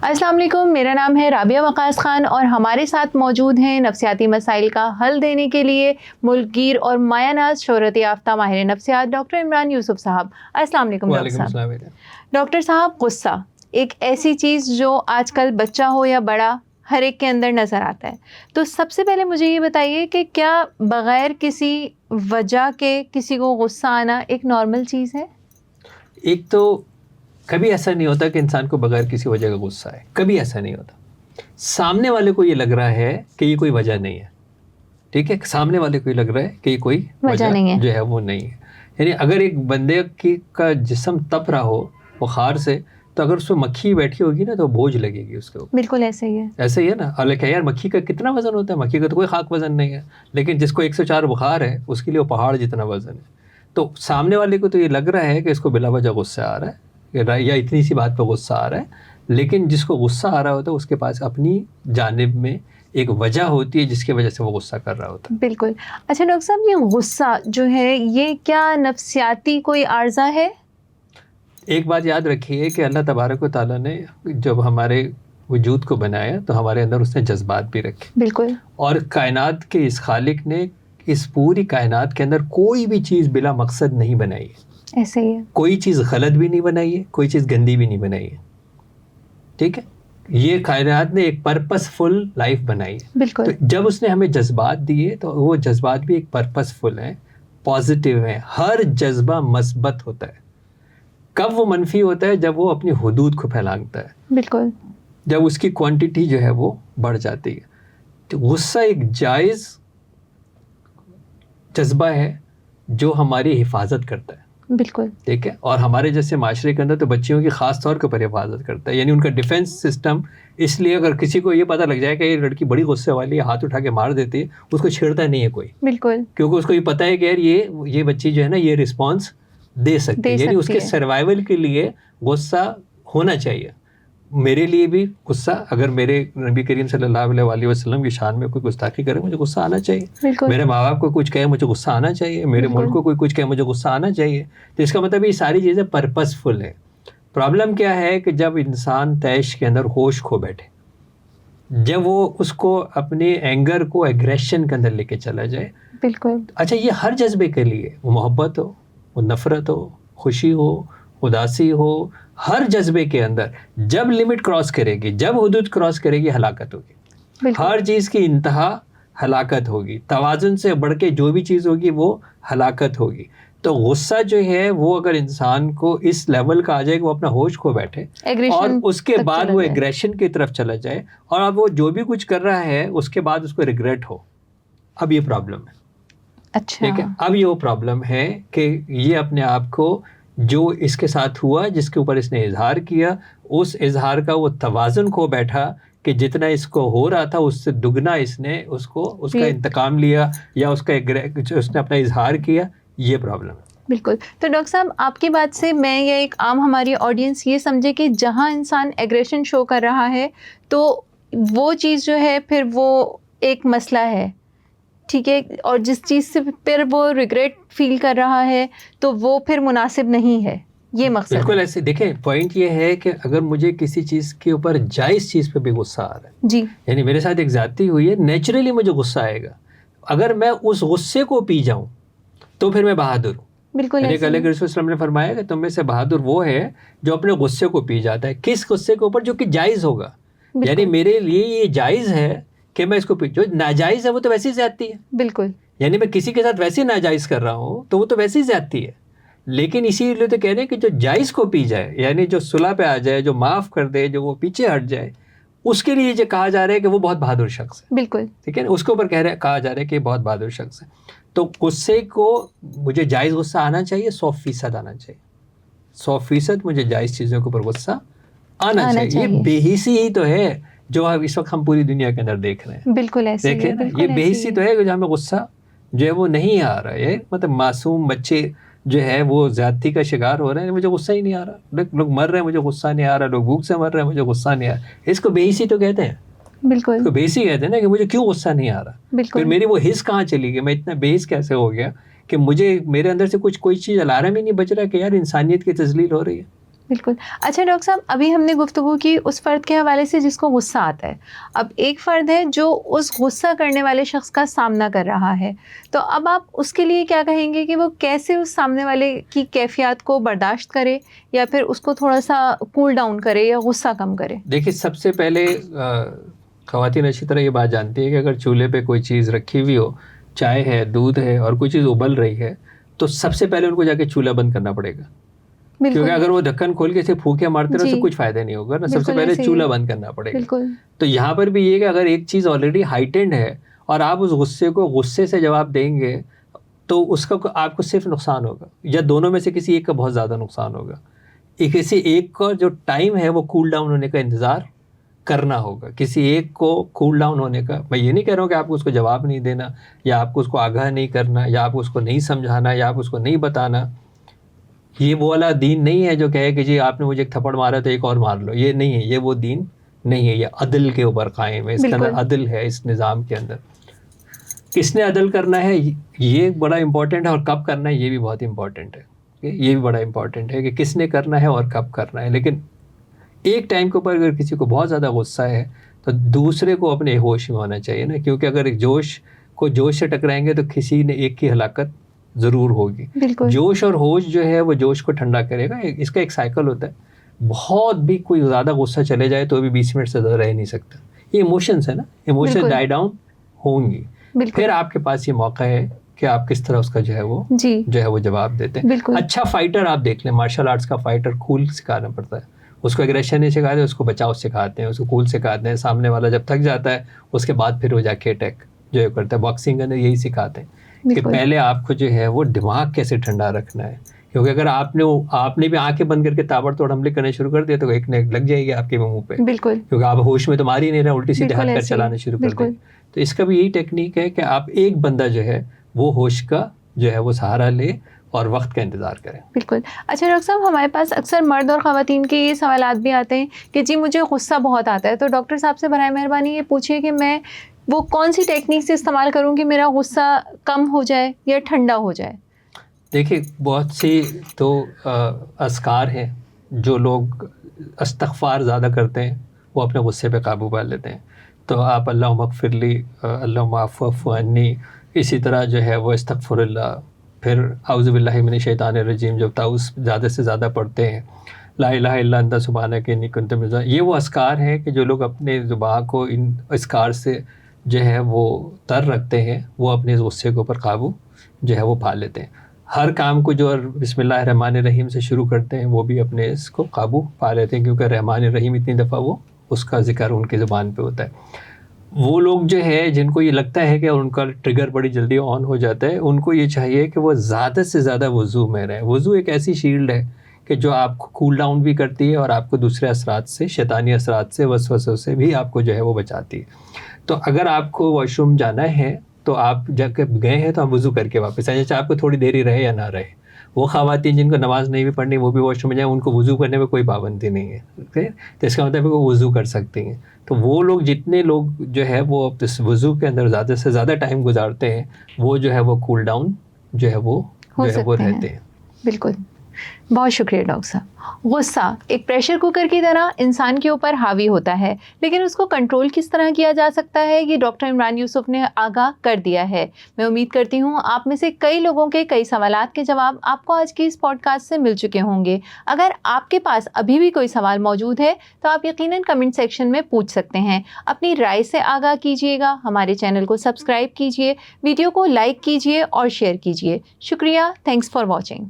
السلام علیکم، میرا نام ہے رابعہ وقاص خان اور ہمارے ساتھ موجود ہیں نفسیاتی مسائل کا حل دینے کے لیے ملک گیر اور مایہ ناز شہرت یافتہ ماہر نفسیات ڈاکٹر عمران یوسف صاحب۔ السلام علیکم ڈاکٹر صاحب۔ ڈاکٹر صاحب، غصہ ایک ایسی چیز جو آج کل بچہ ہو یا بڑا ہر ایک کے اندر نظر آتا ہے، تو سب سے پہلے مجھے یہ بتائیے کہ کیا بغیر کسی وجہ کے کسی کو غصہ آنا ایک نارمل چیز ہے؟ ایک تو کبھی ایسا نہیں ہوتا کہ انسان کو بغیر کسی وجہ کا غصہ ہے، کبھی ایسا نہیں ہوتا۔ سامنے والے کو یہ لگ رہا ہے کہ یہ کوئی وجہ نہیں ہے، ٹھیک ہے، سامنے والے کو یہ لگ رہا ہے کہ یہ کوئی وجہ جو ہے وہ نہیں ہے۔ یعنی اگر ایک بندے کا جسم تپ رہا ہو بخار سے، تو اگر اس میں مکھی بیٹھی ہوگی نا تو بوجھ لگے گی اس کے اوپر۔ بالکل ایسے ہی ہے، ایسے ہی ہے نا۔ اور کہ یار مکھی کا کتنا وزن ہوتا ہے، مکھی کا تو کوئی خاک وزن نہیں ہے، لیکن جس کو 104 بخار ہے اس کے لیے وہ پہاڑ جتنا وزن ہے۔ تو سامنے والے کو تو یہ لگ رہا ہے کہ اس کو بلا وجہ غصہ آ رہا ہے یا اتنی سی بات پہ غصہ آ رہا ہے، لیکن جس کو غصہ آ رہا ہوتا ہے اس کے پاس اپنی جانب میں ایک وجہ ہوتی ہے جس کی وجہ سے وہ غصہ کر رہا ہوتا ہے۔ بالکل۔ اچھا ڈاکٹر صاحب، یہ غصہ جو ہے یہ کیا نفسیاتی کوئی عارضہ ہے؟ ایک بات یاد رکھیے کہ اللہ تبارک و تعالیٰ نے جب ہمارے وجود کو بنایا تو ہمارے اندر اس نے جذبات بھی رکھے۔ بالکل۔ اور کائنات کے اس خالق نے اس پوری کائنات کے اندر کوئی بھی چیز بلا مقصد نہیں بنائی ہے۔ ایسے ہی ہے، کوئی چیز غلط بھی نہیں بنائی ہے، کوئی چیز گندی بھی نہیں بنائی ہے، ٹھیک ہے۔ یہ کائنات نے ایک پرپس فل لائف بنائی ہے۔ بالکل۔ تو جب اس نے ہمیں جذبات دیے تو وہ جذبات بھی ایک پرپس فل ہیں، پازیٹیو ہیں۔ ہر جذبہ مثبت ہوتا ہے۔ کب وہ منفی ہوتا ہے؟ جب وہ اپنی حدود کو پھیلانگتا ہے، بالکل، جب اس کی کوانٹٹی جو ہے وہ بڑھ جاتی ہے۔ تو غصہ ایک جائز جذبہ ہے جو ہماری حفاظت کرتا ہے، بالکل، ٹھیک ہے۔ اور ہمارے جیسے معاشرے کے اندر تو بچیوں کی خاص طور کے پر حفاظت کرتا ہے، یعنی ان کا ڈیفینس سسٹم۔ اس لیے اگر کسی کو یہ پتہ لگ جائے کہ یہ لڑکی بڑی غصے والی ہے، ہاتھ اٹھا کے مار دیتی ہے، اس کو چھیڑتا نہیں ہے کوئی، بالکل، کیونکہ اس کو یہ پتہ ہے کہ یار یہ بچی جو ہے نا یہ رسپانس دے سکتی ہے، یعنی اس کے سروائیول کے لیے غصہ ہونا چاہیے۔ میرے لیے بھی غصہ، اگر میرے نبی کریم صلی اللہ علیہ وسلم کی شان میں کوئی گستاخی کرے مجھے غصہ آنا چاہیے، میرے ماں باپ کو کچھ کہے مجھے غصہ آنا چاہیے، میرے ملک کو کوئی کچھ کہے مجھے غصہ آنا چاہیے۔ تو اس کا مطلب یہ ساری چیزیں پرپس فل ہے۔ پرابلم کیا ہے کہ جب انسان طیش کے اندر ہوش کھو بیٹھے، جب وہ اس کو اپنے اینگر کو ایگریشن کے اندر لے کے چلا جائے۔ بالکل۔ اچھا، یہ ہر جذبے کے لیے، وہ محبت ہو، وہ نفرت ہو، خوشی ہو، اداسی ہو، ہر جذبے کے اندر جب لمٹ کراس کرے گی، جب حدود کراس کرے گی، ہلاکت ہوگی۔ ہر چیز کی انتہا ہلاکت ہوگی۔ توازن سے بڑھ کے جو بھی چیز ہوگی وہ ہلاکت ہوگی۔ تو غصہ جو ہے وہ اگر انسان کو اس لیول کا آ جائے کہ وہ اپنا ہوش کھو بیٹھے اور اس کے بعد وہ ایگریشن کی طرف چلا جائے، اور اب وہ جو بھی کچھ کر رہا ہے اس کے بعد اس کو ریگریٹ ہو، اب یہ پرابلم ہے۔ اچھا، ٹھیک ہے، اب یہ وہ پرابلم ہے کہ یہ اپنے آپ کو جو اس کے ساتھ ہوا، جس کے اوپر اس نے اظہار کیا، اس اظہار کا وہ توازن کھو بیٹھا کہ جتنا اس کو ہو رہا تھا اس سے دگنا اس نے اس کا انتقام لیا یا اس نے اپنا اظہار کیا۔ یہ پرابلم ہے۔ بالکل۔ تو ڈاکٹر صاحب، آپ کی بات سے میں یا ایک عام ہماری آڈینس یہ سمجھے کہ جہاں انسان ایگریشن شو کر رہا ہے تو وہ چیز جو ہے پھر وہ ایک مسئلہ ہے، ٹھیک ہے، اور جس چیز سے پھر وہ ریگریٹ فیل کر رہا ہے تو وہ پھر مناسب نہیں ہے، یہ مقصد۔ بالکل ایسے دیکھیں، پوائنٹ یہ ہے کہ اگر مجھے کسی چیز کے اوپر جائز چیز پہ بھی غصہ آ رہا ہے، جی، یعنی میرے ساتھ ایک زیادتی ہوئی ہے، نیچرلی مجھے غصہ آئے گا۔ اگر میں اس غصے کو پی جاؤں تو پھر میں بہادر ہوں۔ بالکل، یعنی کہ اللہ کے رسول صلی اللہ علیہ وسلم نے فرمایا کہ تم میں سے بہادر وہ ہے جو اپنے غصے کو پی جاتا ہے۔ کس غصے کے اوپر؟ جو کہ جائز ہوگا، یعنی میرے لیے یہ جائز ہے کہ میں اس کو پی۔ جو ناجائز ہے وہ تو ویسی زیادتی ہے۔ بالکل، یعنی میں کسی کے ساتھ ویسے ناجائز کر رہا ہوں تو وہ تو ویسی زیادتی ہے۔ لیکن اسی لیے تو کہہ رہے ہیں کہ جو جائز کو پی جائے، یعنی جو صلح پہ آ جائے، جو معاف کر دے، جو وہ پیچھے ہٹ جائے، اس کے لیے جو کہا جا رہا ہے کہ وہ بہت بہادر شخص ہے۔ بالکل، ٹھیک ہے نا، اس کے اوپر کہا جا رہا ہے کہ یہ بہت بہادر شخص ہے۔ تو غصے کو مجھے جائز غصہ آنا چاہیے، 100% آنا چاہیے، 100% مجھے جائز چیزوں کے اوپر غصہ آنا چاہیے۔ یہ بے حسی ہی تو ہے جو اس وقت ہم پوری دنیا کے اندر دیکھ رہے ہیں۔ بالکل ایسے دیکھیں نا، یہ بے حسی تو ہے کہ جو ہمیں غصہ جو ہے وہ نہیں آ رہا ہے۔ مطلب معصوم بچے جو ہے وہ زیادتی کا شکار ہو رہے ہیں، مجھے غصہ ہی نہیں آ رہا۔ لوگ مر رہے ہیں، مجھے غصہ نہیں آ رہا۔ لوگ بھوک سے مر رہے ہیں، مجھے غصہ نہیں آ رہا۔ اس کو بے حسی تو کہتے ہیں۔ بالکل، اس کو بے حسی کہتے ہیں نا، کہ مجھے کیوں غصہ نہیں آ رہا۔ بالکل، پھر میری وہ حس کہاں چلی گئی؟ میں اتنا بے حس کیسے ہو گیا کہ مجھے میرے اندر سے کوئی چیز الارم ہی نہیں بچ رہا کہ یار انسانیت کی تذلیل ہو رہی ہے۔ بالکل. اچھا ڈاکٹر صاحب، ابھی ہم نے گفتگو کی اس فرد کے حوالے سے جس کو غصہ آتا ہے. اب ایک فرد ہے جو اس غصہ کرنے والے شخص کا سامنا کر رہا ہے، تو اب آپ اس کے لیے کیا کہیں گے کہ وہ کیسے اس سامنے والے کی کیفیات کو برداشت کرے، یا پھر اس کو تھوڑا سا کول ڈاؤن کرے یا غصہ کم کرے؟ دیکھیے، سب سے پہلے خواتین اچھی طرح یہ بات جانتی ہے کہ اگر چولہے پہ کوئی چیز رکھی ہوئی ہو، چائے ہے، دودھ ہے، اور کوئی چیز ابل رہی ہے، تو سب سے پہلے ان کو جا کے چولہا بند کرنا پڑے گا. کیونکہ اگر وہ ڈھکن کھول کے اسے پھونکے مارتے رہو تو کچھ فائدہ نہیں ہوگا نا. سب سے پہلے چولہا بند کرنا پڑے گا. تو یہاں پر بھی یہ کہ اگر ایک چیز آلریڈی ہائٹنڈ ہے اور آپ اس غصے کو غصے سے جواب دیں گے تو اس کا آپ کو صرف نقصان ہوگا، یا دونوں میں سے کسی ایک کا بہت زیادہ نقصان ہوگا. کسی ایک کا جو ٹائم ہے وہ کول ڈاؤن ہونے کا انتظار کرنا ہوگا. کسی ایک کو کول ڈاؤن ہونے کا، میں یہ نہیں کہہ رہا ہوں کہ آپ کو اس کو جواب نہیں دینا، یا آپ کو اس کو آگاہ نہیں کرنا، یا آپ کو اس کو نہیں سمجھانا، یا آپ اس کو نہیں بتانا. یہ وہ والا دین نہیں ہے جو کہے کہ جی آپ نے مجھے ایک تھپڑ مارا تو ایک اور مار لو. یہ نہیں ہے، یہ وہ دین نہیں ہے. یہ عدل کے اوپر قائم ہے، اس کے اندر عدل ہے. اس نظام کے اندر کس نے عدل کرنا ہے یہ بڑا امپورٹنٹ ہے، اور کب کرنا ہے یہ بھی بہت امپورٹنٹ ہے. یہ بھی بڑا امپورٹنٹ ہے کہ کس نے کرنا ہے اور کب کرنا ہے. لیکن ایک ٹائم کے اوپر اگر کسی کو بہت زیادہ غصہ ہے تو دوسرے کو اپنے ہوش میں ہونا چاہیے نا. کیونکہ اگر جوش سے ٹکرائیں گے تو کسی نے ایک کی ہلاکت ضرور ہوگی. جوش اور ہوش جو ہے وہ جوش کو ٹھنڈا کرے گا. اس کا ایک سائیکل ہوتا ہے. بہت بھی کوئی زیادہ غصہ چلے جائے تو بھی 20 منٹ سے زیادہ رہ نہیں سکتا. یہ ایموشنس ہے نا، ایموشن ڈائی ڈاؤن ہوں گی. پھر آپ کے پاس یہ موقع ہے کہ آپ کس طرح اس کا جو ہے وہ جواب دیتے ہیں. اچھا فائٹر آپ دیکھ لیں، مارشل آرٹس کا فائٹر کول سکھانا پڑتا ہے. اس کو ایگریشن نہیں سکھاتے، اس کو بچاؤ سکھاتے ہیں، اس کو کول سکھاتے ہیں. سامنے والا جب تھک جاتا ہے اس کے بعد پھر وہ جا کے اٹیک جو ہے کرتا ہے. باکسنگ کے اندر یہی سکھاتے ہیں کہ پہلے آپ کو جو ہے وہ دماغ کیسے ٹھنڈا رکھنا ہے. کیونکہ اگر آپ نے بھی آنکھیں بند کر کے تابڑ توڑ حملے کرنے شروع کر دیا تو ایک نے لگ جائے گی آپ کے منہ پہ. کیونکہ آپ ہوش میں تو مار ہی نہیں رہے، الٹی سیدھے ہاتھ کر چلانا شروع کر دیں. تو اس کا بھی یہی ٹیکنیک ہے کہ آپ ایک بندہ جو ہے وہ ہوش کا جو ہے وہ سہارا لے اور وقت کا انتظار کریں. بالکل. اچھا ڈاکٹر صاحب، ہمارے پاس اکثر مرد اور خواتین کے یہ سوالات بھی آتے ہیں کہ جی مجھے غصہ بہت آتا ہے، تو ڈاکٹر صاحب سے برائے مہربانی یہ پوچھیے کہ میں وہ کون سی ٹیکنیک سے استعمال کروں کہ میرا غصہ کم ہو جائے یا ٹھنڈا ہو جائے؟ دیکھیے، بہت سی تو اذکار ہیں. جو لوگ استغفار زیادہ کرتے ہیں وہ اپنے غصے پہ قابو پا لیتے ہیں. تو آپ اللہم اغفر لی، اللہم اعف عنی، اسی طرح جو ہے وہ استغفر اللہ، پھر اعوذ باللہ من الشیطان الرجیم جو تعوذ زیادہ سے زیادہ پڑھتے ہیں. لا الہ الا انت سبحانک انی کنت من الظالمین. یہ وہ اذکار ہیں کہ جو لوگ اپنے زبان کو ان اذکار سے جو ہے وہ تر رکھتے ہیں وہ اپنے اس غصے کے اوپر قابو جو ہے وہ پا لیتے ہیں. ہر کام کو جو بسم اللہ الرحمن الرحیم سے شروع کرتے ہیں وہ بھی اپنے اس کو قابو پا لیتے ہیں، کیونکہ رحمان الرحیم اتنی دفعہ وہ اس کا ذکر ان کی زبان پہ ہوتا ہے. وہ لوگ جو ہے جن کو یہ لگتا ہے کہ ان کا ٹریگر بڑی جلدی آن ہو جاتا ہے، ان کو یہ چاہیے کہ وہ زیادہ سے زیادہ وضو میں رہیں. وضو ایک ایسی شیلڈ ہے کہ جو آپ کو کول ڈاؤن بھی کرتی ہے اور آپ کو دوسرے اثرات سے، شیطانی اثرات سے، وسوسوں سے بھی آپ کو جو ہے وہ بچاتی ہے. تو اگر آپ کو واش روم جانا ہے تو آپ جب گئے ہیں تو آپ وضو کر کے واپس آئیں، چاہے آپ کو تھوڑی دیر ہی رہے یا نہ رہے. وہ خواتین جن کو نماز نہیں بھی پڑھنی وہ بھی واش روم میں جائیں، ان کو وضو کرنے میں کوئی پابندی نہیں ہے. تو اس کا مطلب ہے کہ وہ وضو کر سکتی ہیں. تو وہ لوگ جتنے لوگ جو ہے وہ اس وضو کے اندر زیادہ سے زیادہ ٹائم گزارتے ہیں وہ جو ہے وہ کول ڈاؤن جو ہے وہ رہتے ہیں. بالکل. بہت شکریہ ڈاکٹر صاحب. غصہ ایک پریشر کوکر کی طرح انسان کے اوپر حاوی ہوتا ہے، لیکن اس کو کنٹرول کس طرح کیا جا سکتا ہے یہ ڈاکٹر عمران یوسف نے آگاہ کر دیا ہے. میں امید کرتی ہوں آپ میں سے کئی لوگوں کے کئی سوالات کے جواب آپ کو آج کی اس پوڈ کاسٹ سے مل چکے ہوں گے. اگر آپ کے پاس ابھی بھی کوئی سوال موجود ہے تو آپ یقیناً کمنٹ سیکشن میں پوچھ سکتے ہیں. اپنی رائے سے آگاہ کیجیے گا. ہمارے چینل کو سبسکرائب کیجیے، ویڈیو کو لائک کیجیے اور شیئر کیجیے. شکریہ. Thanks for watching.